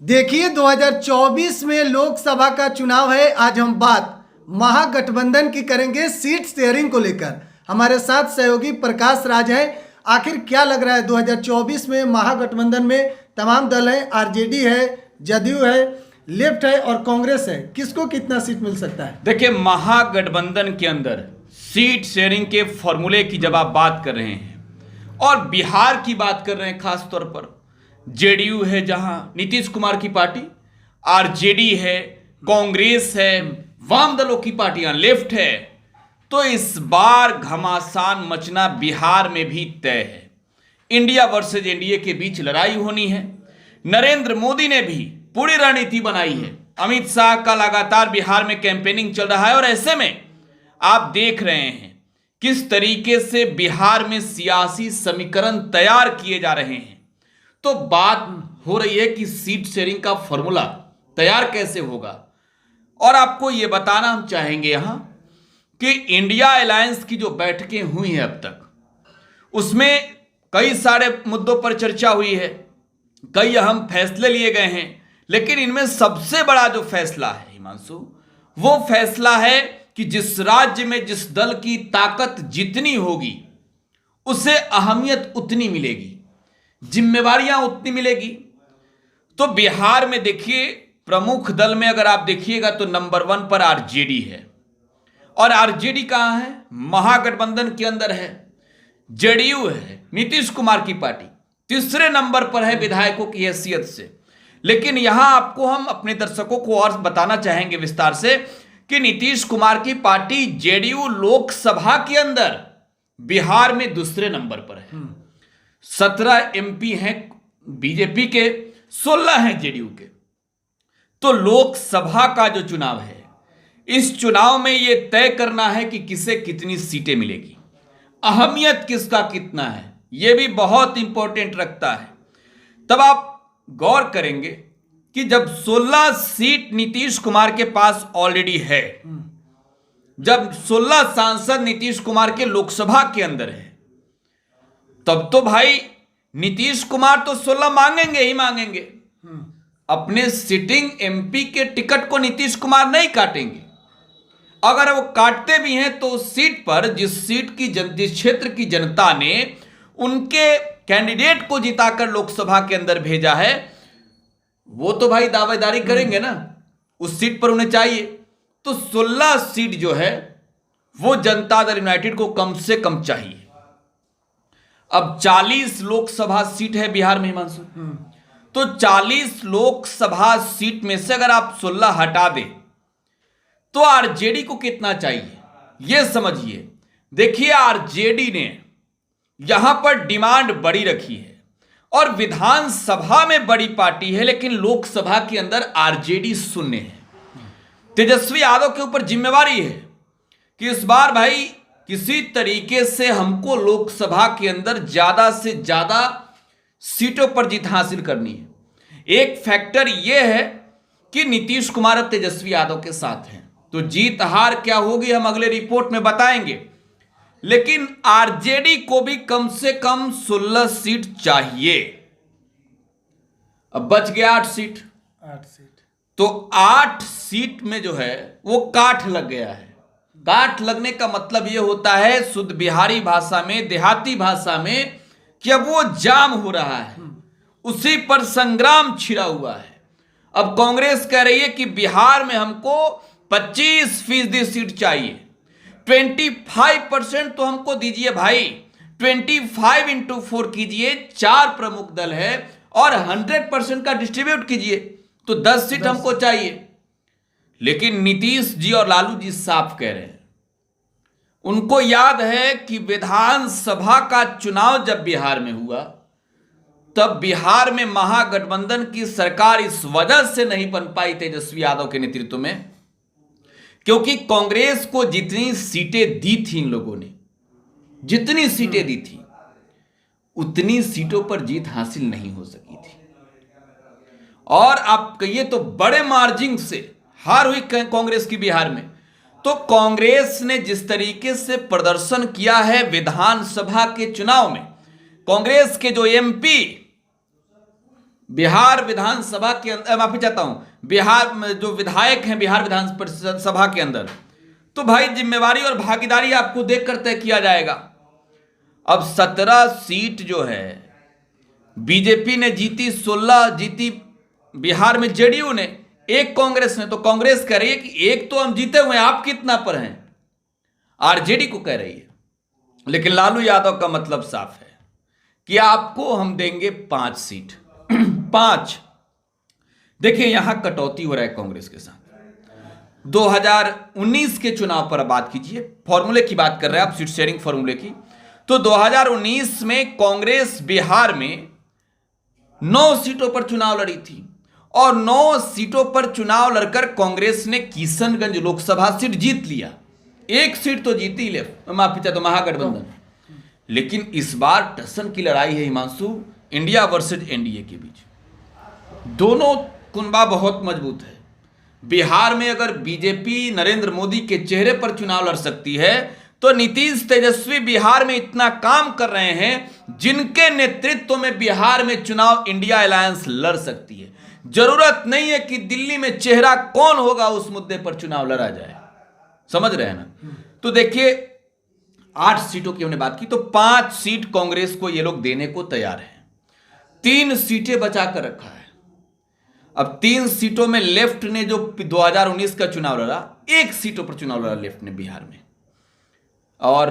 देखिए 2024 में लोकसभा का चुनाव है। आज हम बात महागठबंधन की करेंगे सीट शेयरिंग को लेकर। हमारे साथ सहयोगी प्रकाश राज है। आखिर क्या लग रहा है 2024 में महागठबंधन में तमाम दल हैं, आरजेडी है, जदयू है, लेफ्ट है और कांग्रेस है, किसको कितना सीट मिल सकता है? देखिए, महागठबंधन के अंदर सीट शेयरिंग के फॉर्मूले की जब आप बात कर रहे हैं और बिहार की बात कर रहे हैं, खास तौर पर जेडीयू है जहां नीतीश कुमार की पार्टी, आरजेडी है, कांग्रेस है, वाम दलों की पार्टियां लेफ्ट है, तो इस बार घमासान मचना बिहार में भी तय है। इंडिया वर्सेज एनडीए के बीच लड़ाई होनी है। नरेंद्र मोदी ने भी पूरी रणनीति बनाई है। अमित शाह का लगातार बिहार में कैंपेनिंग चल रहा है और ऐसे में आप देख रहे हैं किस तरीके से बिहार में सियासी समीकरण तैयार किए जा रहे हैं। तो बात हो रही है कि सीट शेयरिंग का फॉर्मूला तैयार कैसे होगा। और आपको यह बताना हम चाहेंगे यहां कि इंडिया अलायंस की जो बैठकें हुई हैं अब तक, उसमें कई सारे मुद्दों पर चर्चा हुई है, कई अहम फैसले लिए गए हैं, लेकिन इनमें सबसे बड़ा जो फैसला है हिमांशु, वो फैसला है कि जिस राज्य में जिस दल की ताकत जितनी होगी उसे अहमियत उतनी मिलेगी, जिम्मेवारियां उतनी मिलेगी। तो बिहार में देखिए, प्रमुख दल में अगर आप देखिएगा तो नंबर 1 पर आरजेडी है। और आरजेडी कहां है? महागठबंधन के अंदर है। जेडीयू है, नीतीश कुमार की पार्टी, तीसरे नंबर पर है विधायकों की हैसियत से। लेकिन यहां आपको हम अपने दर्शकों को और बताना चाहेंगे विस्तार से कि नीतीश कुमार की पार्टी जेडीयू लोकसभा के अंदर बिहार में दूसरे नंबर पर है। 17 एमपी हैं बीजेपी के, 16 हैं जेडीयू के। तो लोकसभा का जो चुनाव है, इस चुनाव में यह तय करना है कि किसे कितनी सीटें मिलेगी, अहमियत किसका कितना है, यह भी बहुत इंपॉर्टेंट रखता है। तब आप गौर करेंगे कि जब 16 सीट नीतीश कुमार के पास ऑलरेडी है, जब 16 सांसद नीतीश कुमार के लोकसभा के अंदर है, तब तो भाई नीतीश कुमार तो 16 मांगेंगे ही मांगेंगे। अपने सिटिंग एमपी के टिकट को नीतीश कुमार नहीं काटेंगे। अगर वो काटते भी हैं तो उस सीट पर जिस क्षेत्र की जनता ने उनके कैंडिडेट को जिताकर लोकसभा के अंदर भेजा है, वो तो भाई दावेदारी करेंगे ना, उस सीट पर उन्हें चाहिए। तो 16 सीट जो है वो जनता दल यूनाइटेड को कम से कम चाहिए। अब 40 लोकसभा सीट है बिहार में हिमांशु, तो 40 लोकसभा सीट में से अगर आप 16 हटा दें तो आरजेडी को कितना चाहिए, यह समझिए। देखिए, आरजेडी ने यहां पर डिमांड बड़ी रखी है और विधानसभा में बड़ी पार्टी है, लेकिन लोकसभा के अंदर आरजेडी शून्य है। तेजस्वी यादव के ऊपर जिम्मेवारी है कि इस बार भाई किसी तरीके से हमको लोकसभा के अंदर ज्यादा से ज्यादा सीटों पर जीत हासिल करनी है। एक फैक्टर यह है कि नीतीश कुमार अब तेजस्वी यादव के साथ हैं, तो जीत हार क्या होगी हम अगले रिपोर्ट में बताएंगे। लेकिन आरजेडी को भी कम से कम 16 सीट चाहिए। अब बच गया 8 सीट। तो 8 सीट में जो है वो काठ लग गया है। काठ लगने का मतलब यह होता है शुद्ध बिहारी भाषा में, देहाती भाषा में, कि अब वो जाम हो रहा है, उसी पर संग्राम छिड़ा हुआ है। अब कांग्रेस कह रही है कि बिहार में हमको 25% सीट चाहिए, 25% तो हमको दीजिए भाई, 25 इंटू 4 कीजिए, 4 प्रमुख दल है और 100% का डिस्ट्रीब्यूट कीजिए, तो 10 सीट हमको चाहिए। लेकिन नीतीश जी और लालू जी साफ कह रहे हैं, उनको याद है कि विधानसभा का चुनाव जब बिहार में हुआ तब बिहार में महागठबंधन की सरकार इस वजह से नहीं बन पाई तेजस्वी यादव के नेतृत्व में, क्योंकि कांग्रेस को जितनी सीटें दी थी, इन लोगों ने जितनी सीटें दी थी, उतनी सीटों पर जीत हासिल नहीं हो सकी थी। और आप कहिए तो बड़े मार्जिन से हार हुई कांग्रेस की बिहार में। तो कांग्रेस ने जिस तरीके से प्रदर्शन किया है विधानसभा के चुनाव में, कांग्रेस के जो एमपी बिहार विधानसभा के अंदर, माफी चाहता हूं, बिहार में जो विधायक हैं बिहार विधानसभा के अंदर, तो भाई जिम्मेवारी और भागीदारी आपको देखकर तय किया जाएगा। अब 17 सीट जो है बीजेपी ने जीती, 16 जीती बिहार में जेडीयू ने, एक कांग्रेस ने। तो कांग्रेस कह रही है कि एक तो हम जीते हुए हैं, आप कितना पर हैं, आरजेडी को कह रही है। लेकिन लालू यादव का मतलब साफ है कि आपको हम देंगे 5 सीट 5। देखिए यहां कटौती हो रहा है कांग्रेस के साथ। 2019 के चुनाव पर बात कीजिए, फॉर्मूले की बात कर रहे हैं आप, सीट शेयरिंग फॉर्मूले की। तो 2019 में कांग्रेस बिहार में 9 सीटों पर चुनाव लड़ी थी और 9 सीटों पर चुनाव लड़कर कांग्रेस ने किशनगंज लोकसभा सीट जीत लिया। एक सीट तो जीती ले, माफी चाहता हूं, महागठबंधन। लेकिन इस बार टसन की लड़ाई है हिमांशु, इंडिया वर्सेज एनडीए के बीच। दोनों कुनबा बहुत मजबूत है। बिहार में अगर बीजेपी नरेंद्र मोदी के चेहरे पर चुनाव लड़ सकती है, तो नीतीश तेजस्वी बिहार में इतना काम कर रहे हैं जिनके नेतृत्व में बिहार में चुनाव इंडिया अलायंस लड़ सकती है। जरूरत नहीं है कि दिल्ली में चेहरा कौन होगा उस मुद्दे पर चुनाव लड़ा जाए, समझ रहे हैं ना। तो देखिए 8 सीटों की हमने बात की, तो 5 सीट कांग्रेस को ये लोग देने को तैयार हैं। 3 सीटें बचा कर रखा है। अब 3 सीटों में लेफ्ट ने जो 2019 का चुनाव लड़ा, 1 सीटों पर चुनाव लड़ा लेफ्ट ने बिहार में। और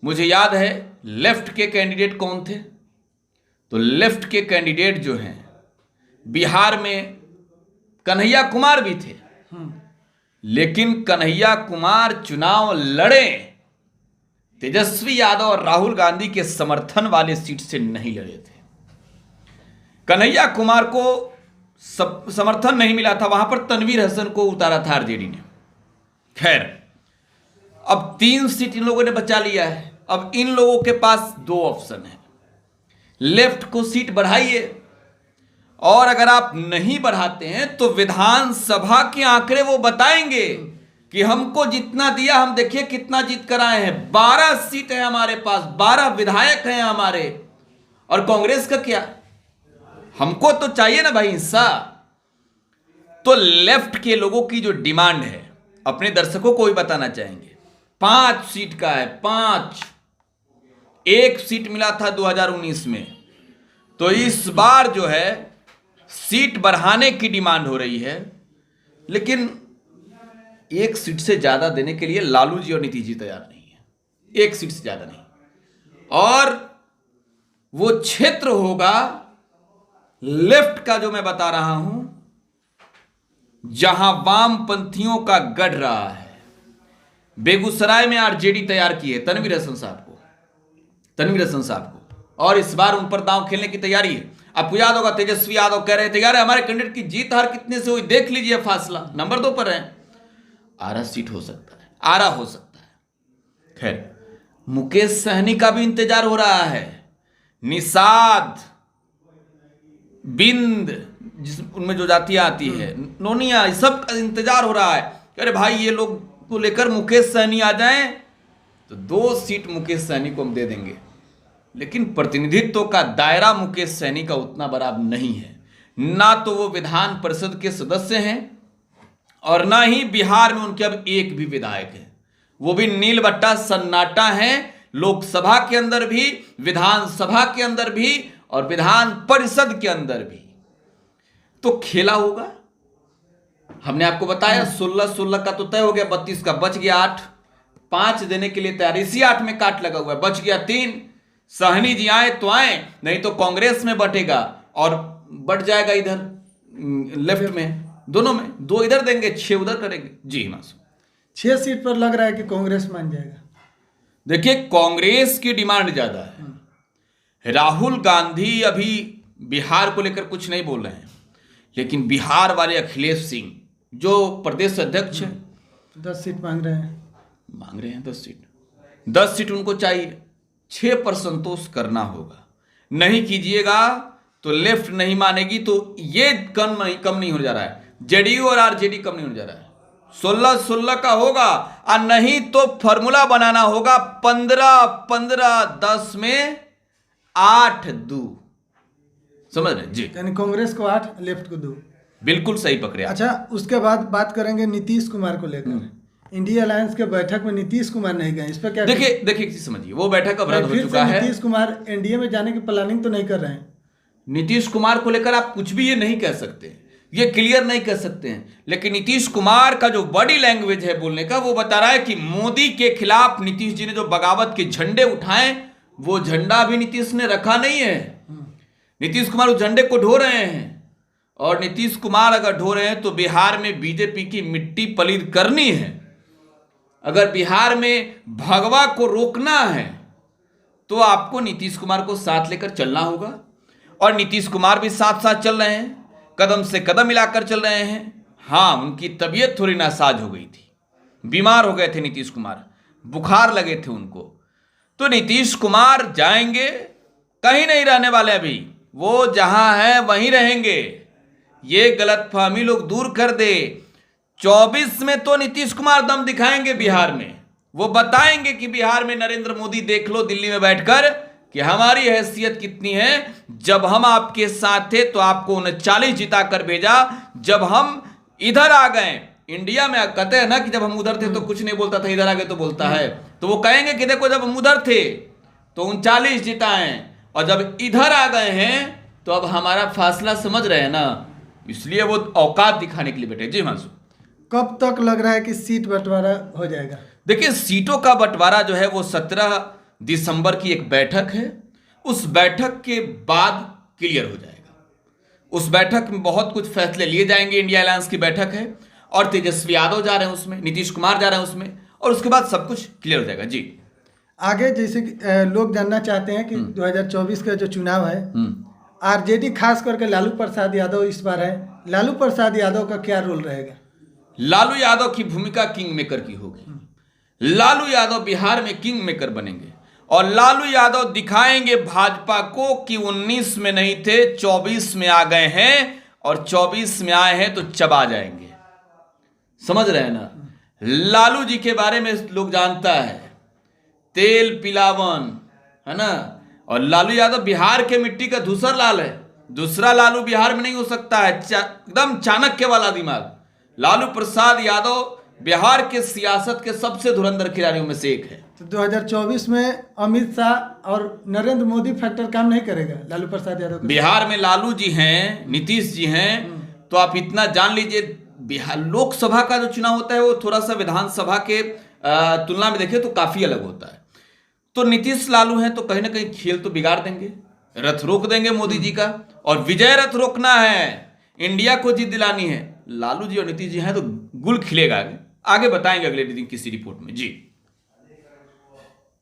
मुझे याद है लेफ्ट के कैंडिडेट कौन थे, तो लेफ्ट के कैंडिडेट जो हैं बिहार में कन्हैया कुमार भी थे। लेकिन कन्हैया कुमार चुनाव लड़े तेजस्वी यादव और राहुल गांधी के समर्थन वाले सीट से नहीं लड़े थे। कन्हैया कुमार को समर्थन नहीं मिला था, वहां पर तनवीर हसन को उतारा था आरजेडी ने। खैर अब 3 सीट इन लोगों ने बचा लिया है। अब इन लोगों के पास 2 ऑप्शन है, लेफ्ट को सीट बढ़ाइए, और अगर आप नहीं बढ़ाते हैं तो विधानसभा के आंकड़े वो बताएंगे कि हमको जितना दिया, हम देखिए कितना जीत कर आए हैं। 12 सीट है हमारे पास, 12 विधायक हैं हमारे, और कांग्रेस का क्या, हमको तो चाहिए ना भाई हिस्सा। तो लेफ्ट के लोगों की जो डिमांड है अपने दर्शकों को भी बताना चाहेंगे, 5 सीट का है, 5। 1 सीट मिला था 2019 में, तो इस बार जो है सीट बढ़ाने की डिमांड हो रही है। लेकिन 1 सीट से ज्यादा देने के लिए लालू जी और नीतीश जी तैयार नहीं है, 1 सीट से ज्यादा नहीं। और वो क्षेत्र होगा लेफ्ट का जो मैं बता रहा हूं, जहां वामपंथियों का गढ़ रहा है। बेगूसराय में आरजेडी तैयार की है तनवीर हसन साहब को, और इस बार उन पर दांव खेलने की तैयारी है। आपको याद होगा तेजस्वी यादव कह रहे थे यार हमारे कैंडिडेट की जीत हार कितने से हुई देख लीजिए, फासला नंबर 2 पर है। आरा सीट हो सकता है, आरा हो सकता है। खैर मुकेश सहनी का भी इंतजार हो रहा है, निषाद, बिंद, जिस उनमें जो जातियां आती है, नोनिया, सब का इंतजार हो रहा है। अरे भाई ये लोग को लेकर मुकेश सहनी आ जाएं तो 2 सीट मुकेश सहनी को हम दे देंगे। लेकिन प्रतिनिधित्व का दायरा मुकेश सहनी का उतना बड़ा नहीं है, ना तो वो विधान परिषद के सदस्य हैं और ना ही बिहार में उनके अब एक भी विधायक है। वो भी नीलबट्टा सन्नाटा है, लोकसभा के अंदर भी, विधानसभा के अंदर भी और विधान परिषद के अंदर भी। तो खेला होगा, हमने आपको बताया 16 का तो तय हो गया, 32 का बच गया 8, 5 देने के लिए तैयार, इसी 8 में काट लगा हुआ है, बच गया 3। सहनी जी आए तो आए, नहीं तो कांग्रेस में बटेगा और बढ़ जाएगा इधर लेफ्ट में, दोनों में 2 इधर देंगे, 6 उधर करेंगे। जी हिमांशु, 6 सीट पर लग रहा है कि कांग्रेस मान जाएगा। देखिए कांग्रेस की डिमांड ज्यादा है। राहुल गांधी अभी बिहार को लेकर कुछ नहीं बोल रहे हैं, लेकिन बिहार वाले अखिलेश सिंह जो प्रदेश अध्यक्ष हैं 10 सीट मांग रहे हैं 10 सीट उनको चाहिए। 6 पर संतोष करना होगा, नहीं कीजिएगा तो लेफ्ट नहीं मानेगी। तो ये कम नहीं होने जा रहा है, जेडीयू और आरजेडी कम नहीं होने जा रहा है, 16 का होगा। और नहीं तो फॉर्मूला बनाना होगा 15-15, 10 में 8-2, समझ रहे हैं जी, यानी कांग्रेस को 8, लेफ्ट को 2। बिल्कुल सही पकड़े आप। अच्छा, उसके बाद बात करेंगे नीतीश कुमार को लेकर। इंडिया अलायंस के बैठक में नीतीश कुमार नहीं गए, इस पर क्या? देखिए एक चीज समझिए, वो बैठक अब रद्द हो फिर चुका से है। नीतीश कुमार एनडीए में जाने की प्लानिंग तो नहीं कर रहे हैं? नीतीश कुमार को लेकर आप कुछ भी ये नहीं कह सकते, ये क्लियर नहीं कर सकते हैं, लेकिन नीतीश कुमार का जो बॉडी लैंग्वेज है बोलने का, वो बता रहा है कि मोदी के खिलाफ नीतीश जी ने जो बगावत के झंडे उठाए, वो झंडा भी नीतीश ने रखा नहीं है। नीतीश कुमार उस झंडे को ढो रहे हैं, और नीतीश कुमार अगर ढो रहे हैं तो बिहार में बीजेपी की मिट्टी पलीद करनी है। अगर बिहार में भगवा को रोकना है तो आपको नीतीश कुमार को साथ लेकर चलना होगा, और नीतीश कुमार भी साथ साथ चल रहे हैं, कदम से कदम मिलाकर चल रहे हैं। हाँ, उनकी तबीयत थोड़ी नासाज हो गई थी, बीमार हो गए थे नीतीश कुमार, बुखार लगे थे उनको। तो नीतीश कुमार जाएंगे, कहीं नहीं रहने वाले, अभी वो जहां हैं वहीं रहेंगे। ये गलतफहमी लोग दूर कर दे। 24 में तो नीतीश कुमार दम दिखाएंगे बिहार में, वो बताएंगे कि बिहार में नरेंद्र मोदी देख लो दिल्ली में बैठकर कि हमारी हैसियत कितनी है। जब हम आपके साथ थे तो आपको 39 जिता कर भेजा, जब हम इधर आ गए, इंडिया में कहते हैं ना कि जब हम उधर थे तो कुछ नहीं बोलता था, इधर आ गए तो बोलता है। तो वो कहेंगे कि देखो जब हम उधर थे तो 39 जिताए, और जब इधर आ गए हैं तो अब हमारा फासला समझ रहे हैं ना, इसलिए वो औकात दिखाने के लिए बैठे। जी मानसू, कब तक लग रहा है कि सीट बंटवारा हो जाएगा? देखिए सीटों का बंटवारा जो है वो 17 दिसंबर की एक बैठक है, उस बैठक के बाद क्लियर हो जाएगा। उस बैठक में बहुत कुछ फैसले लिए जाएंगे। इंडिया अलायंस की बैठक है, और तेजस्वी यादव जा रहे हैं उसमें, नीतीश कुमार जा रहे हैं उसमें, और उसके बाद सब कुछ क्लियर हो जाएगा। जी, आगे जैसे कि लोग जानना चाहते हैं कि 2024 का जो चुनाव है, आरजेडी खास करके लालू प्रसाद यादव इस बार है, लालू प्रसाद यादव का क्या रोल रहेगा? लालू यादव की भूमिका किंग मेकर की होगी। लालू यादव बिहार में किंग मेकर बनेंगे, और लालू यादव दिखाएंगे भाजपा को कि 19 में नहीं थे, 24 में आ गए हैं, और 24 में आए हैं तो चबा जाएंगे। समझ रहे हैं ना? लालू जी के बारे में लोग जानता है, तेल पिलावन है ना, और लालू यादव बिहार के मिट्टी का दूसरा लाल है। दूसरा लालू बिहार में नहीं हो सकता है, एकदम चाणक्य वाला दिमाग। लालू प्रसाद यादव बिहार के सियासत के सबसे धुरंधर खिलाड़ियों में से एक है। तो 2024 में अमित शाह और नरेंद्र मोदी फैक्टर काम नहीं करेगा लालू प्रसाद यादव? बिहार में लालू जी हैं, नीतीश जी हैं, तो आप इतना जान लीजिए, बिहार लोकसभा का जो चुनाव होता है वो थोड़ा सा विधानसभा के तुलना में देखें तो काफी अलग होता है। तो नीतीश लालू हैं तो कहीं ना कहीं खेल तो बिगाड़ देंगे, रथ रोक देंगे मोदी जी का, और विजय रथ रोकना है, इंडिया को जीत दिलानी है। लालू जी और नीतीश जी हैं तो गुल खिलेगा। आगे बताएंगे अगले दिन किसी रिपोर्ट में। जी।